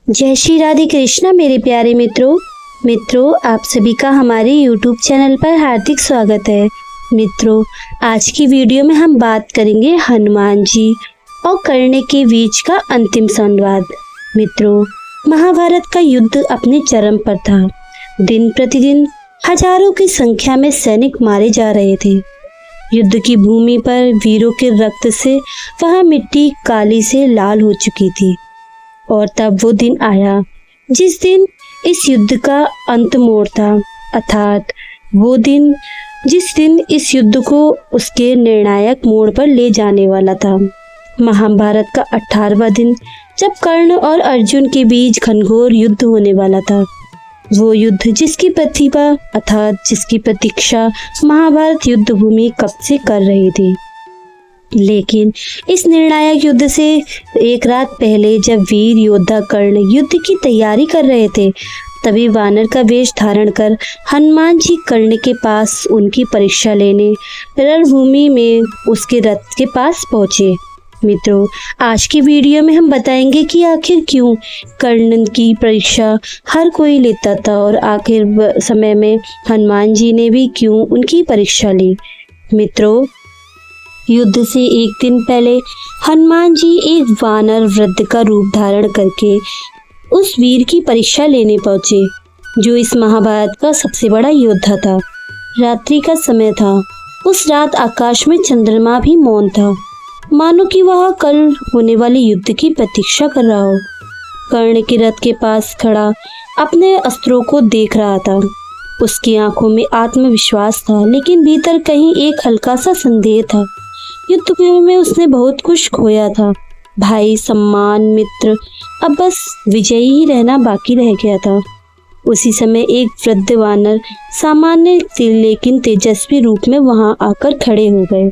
जय श्री राधे कृष्णा मेरे प्यारे मित्रों आप सभी का हमारे YouTube चैनल पर हार्दिक स्वागत है। मित्रों, आज की वीडियो में हम बात करेंगे हनुमान जी और कर्ण के बीच का अंतिम संवाद। मित्रों, महाभारत का युद्ध अपने चरम पर था। दिन प्रतिदिन हजारों की संख्या में सैनिक मारे जा रहे थे। युद्ध की भूमि पर वीरों के रक्त से वह मिट्टी काली से लाल हो चुकी थी। और तब वो दिन आया जिस दिन इस युद्ध का अंत मोड़ था, अर्थात वो दिन जिस दिन इस युद्ध को उसके निर्णायक मोड़ पर ले जाने वाला था। महाभारत का 18वां दिन, जब कर्ण और अर्जुन के बीच घनघोर युद्ध होने वाला था। वो युद्ध जिसकी प्रतिभा अर्थात जिसकी प्रतीक्षा महाभारत युद्ध भूमि कब से कर रही थी। लेकिन इस निर्णायक युद्ध से एक रात पहले, जब वीर योद्धा कर्ण युद्ध की तैयारी कर रहे थे, तभी वानर का वेश धारण कर हनुमान जी कर्ण के पास उनकी परीक्षा लेने रणभूमि में उसके रथ के पास पहुंचे। मित्रों, आज की वीडियो में हम बताएंगे कि आखिर क्यों कर्ण की परीक्षा हर कोई लेता था और आखिर समय में हनुमान जी ने भी क्यों उनकी परीक्षा ली। मित्रों, युद्ध से एक दिन पहले हनुमान जी एक वानर वृद्ध का रूप धारण करके उस वीर की परीक्षा लेने पहुंचे, जो इस महाभारत का सबसे बड़ा योद्धा था। रात्रि का समय था। उस रात आकाश में चंद्रमा भी मौन था, मानो कि वह कल होने वाले युद्ध की प्रतीक्षा कर रहा हो। कर्ण के रथ के पास खड़ा अपने अस्त्रों को देख रहा था। उसकी आंखों में आत्मविश्वास था, लेकिन भीतर कहीं एक हल्का सा संदेह था। युद्ध में उसने बहुत कुछ खोया था, भाई, सम्मान, मित्र, अब बस विजयी ही रहना बाकी रह गया था। उसी समय एक वृद्ध वानर सामान्य लेकिन तेजस्वी रूप में वहां आकर खड़े हो गए।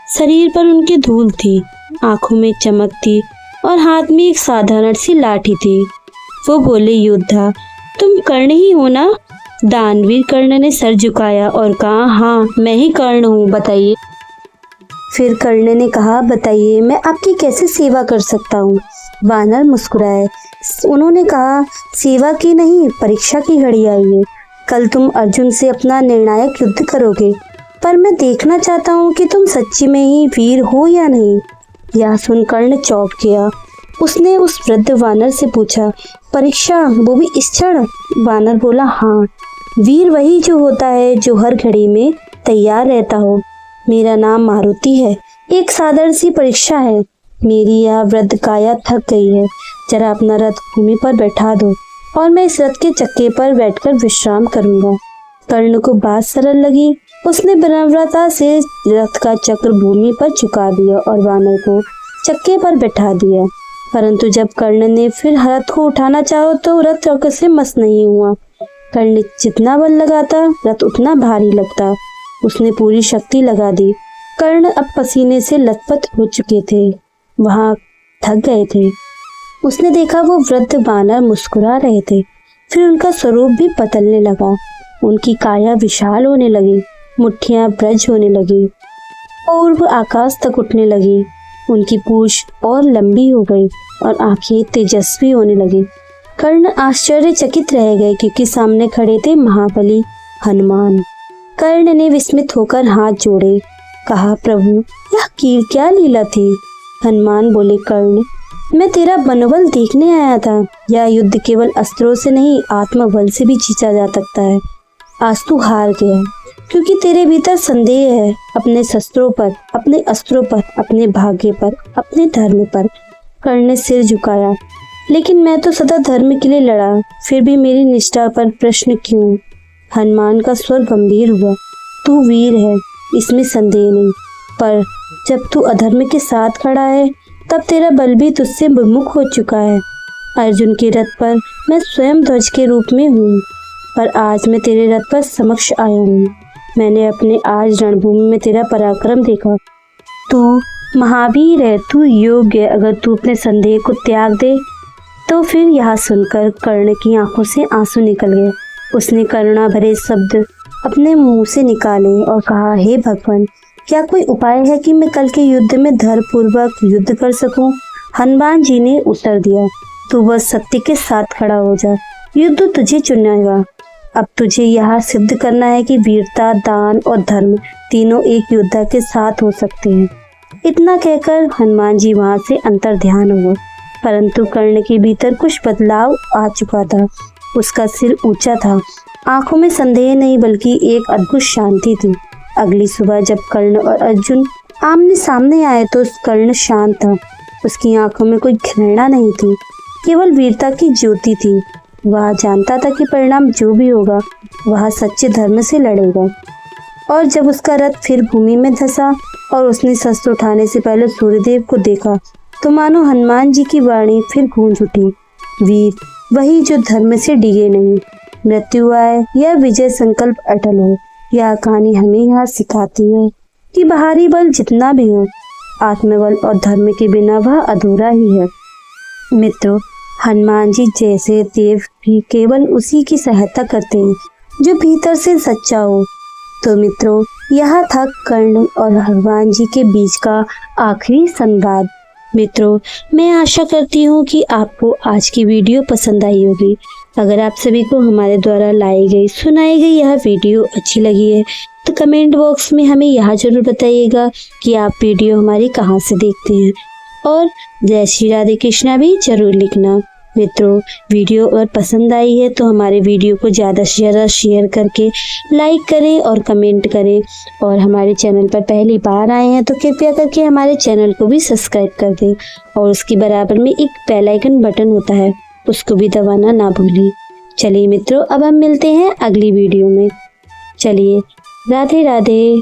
शरीर पर उनकी धूल थी, आंखों में चमक थी और हाथ में एक साधारण सी लाठी थी। वो बोले, योद्धा, तुम कर्ण ही हो ना? दानवीर कर्ण ने सर झुकाया और कहा, हाँ, मैं ही कर्ण हूँ, बताइए। फिर कर्ण ने कहा, बताइए, मैं आपकी कैसे सेवा कर सकता हूँ? वानर मुस्कुराए। उन्होंने कहा, सेवा की नहीं, परीक्षा की घड़ी आई है। कल तुम अर्जुन से अपना निर्णायक युद्ध करोगे, पर मैं देखना चाहता हूँ कि तुम सच्ची में ही वीर हो या नहीं। यह सुन कर्ण चौंक गया। उसने उस वृद्ध वानर से पूछा, परीक्षा, वो भी इस क्षण? वानर बोला, हाँ, वीर वही जो होता है जो हर घड़ी में तैयार रहता हो। मेरा नाम मारुति है। एक साधारण सी परीक्षा है। मेरी यह वृद्ध काया थक गई है। जरा अपना रथ भूमि पर बैठा दो और मैं इस रथ के चक्के पर बैठकर विश्राम करूंगा। कर्ण को बात सरल लगी। उसने विनम्रता से रथ का चक्र भूमि पर झुका दिया और वानर को चक्के पर बैठा दिया। परंतु जब कर्ण ने फिर रथ को उठाना चाहा तो रथ रथ से मस नहीं हुआ। कर्ण जितना बल लगाता, रथ उतना भारी लगता। उसने पूरी शक्ति लगा दी। कर्ण अब पसीने से लथपथ हो चुके थे, वहां थक गए थे। उसने देखा वो वृद्ध वानर मुस्कुरा रहे थे। फिर उनका स्वरूप भी बदलने लगा। उनकी काया विशाल होने लगी, मुट्ठियां ब्रज होने लगी, पूर्व आकाश तक उठने लगी। उनकी पूंछ और लंबी हो गई और आंखें तेजस्वी होने लगी। कर्ण आश्चर्यचकित रह गए, क्योंकि सामने खड़े थे महाबली हनुमान। कर्ण ने विस्मित होकर हाथ जोड़े, कहा, प्रभु, यह क्या लीला थी? हनुमान बोले, कर्ण, मैं तेरा मनोबल देखने आया था। यह युद्ध केवल अस्त्रों से नहीं, आत्मबल से भी जीता जा सकता है। आज तू हार गया, क्योंकि तेरे भीतर संदेह है अपने शस्त्रों पर, अपने अस्त्रों पर, अपने भाग्य पर, अपने धर्म पर। कर्ण ने सिर झुकाया, लेकिन मैं तो सदा धर्म के लिए लड़ा, फिर भी मेरी निष्ठा पर प्रश्न क्यों? हनुमान का स्वर गंभीर हुआ। तू वीर है, इसमें संदेह नहीं, पर जब तू अधर्म के साथ खड़ा है, तब तेरा बल भी तुझसे विमुख हो चुका है। अर्जुन के रथ पर मैं स्वयं ध्वज के रूप में हूँ, पर आज मैं तेरे रथ पर समक्ष आया हूँ। मैंने अपने आज रणभूमि में तेरा पराक्रम देखा। तू महावीर है, तू योग्य है। अगर तू अपने संदेह को त्याग दे तो फिर यह सुनकर कर्ण की आंखों से आंसू निकल गए। उसने करुणा भरे शब्द अपने मुंह से निकाले और कहा, हे भगवान, क्या कोई उपाय है कि मैं कल के युद्ध में धैर्यपूर्वक युद्ध कर सकूं? हनुमान जी ने उत्तर दिया, तू बस सत्य के साथ खड़ा हो जा, युद्ध तुझे चुनेगा। अब तुझे यह सिद्ध करना है कि वीरता, दान और धर्म तीनों एक योद्धा के साथ हो सकते हैं। इतना कहकर हनुमान जी वहां से अंतर ध्यान हुए, परंतु कर्ण के भीतर कुछ बदलाव आ चुका था। उसका सिर ऊंचा था, आंखों में संदेह नहीं बल्कि एक अद्भुत शांति थी। अगली सुबह जब कर्ण और अर्जुन आमने सामने आए तो कर्ण शांत था। उसकी आंखों में कोई घृणा नहीं थी, केवल वीरता की ज्योति थी। वह जानता था कि परिणाम जो भी होगा वह सच्चे धर्म से लड़ेगा। और जब उसका रथ फिर भूमि में धंसा और उसने शस्त्र उठाने से पहले सूर्यदेव को देखा तो मानो हनुमान जी की वाणी फिर गूंज उठी, वीर वही जो धर्म से डिगे नहीं, मृत्यु आए या विजय संकल्प अटल हो। यह कहानी हमें यहाँ सिखाती है कि बाहरी बल जितना भी हो, आत्मबल और धर्म के बिना वह अधूरा ही है। मित्रों, हनुमान जी जैसे देव भी केवल उसी की सहायता करते हैं जो भीतर से सच्चा हो। तो मित्रों, यह था कर्ण और हनुमान जी के बीच का आखिरी संवाद। मित्रों, मैं आशा करती हूँ कि आपको आज की वीडियो पसंद आई होगी। अगर आप सभी को हमारे द्वारा लाई गई सुनाई गई यह वीडियो अच्छी लगी है तो कमेंट बॉक्स में हमें यह जरूर बताइएगा कि आप वीडियो हमारी कहाँ से देखते हैं, और जय श्री राधे कृष्णा भी जरूर लिखना। मित्रों, वीडियो अगर पसंद आई है तो हमारे वीडियो को ज़्यादा से ज़्यादा शेयर करके लाइक करें और कमेंट करें, और हमारे चैनल पर पहली बार आए हैं तो कृपया करके हमारे चैनल को भी सब्सक्राइब कर दें, और उसके बराबर में एक बेल आइकन बटन होता है उसको भी दबाना ना भूलें। चलिए मित्रों, अब हम मिलते हैं अगली वीडियो में। चलिए, राधे राधे।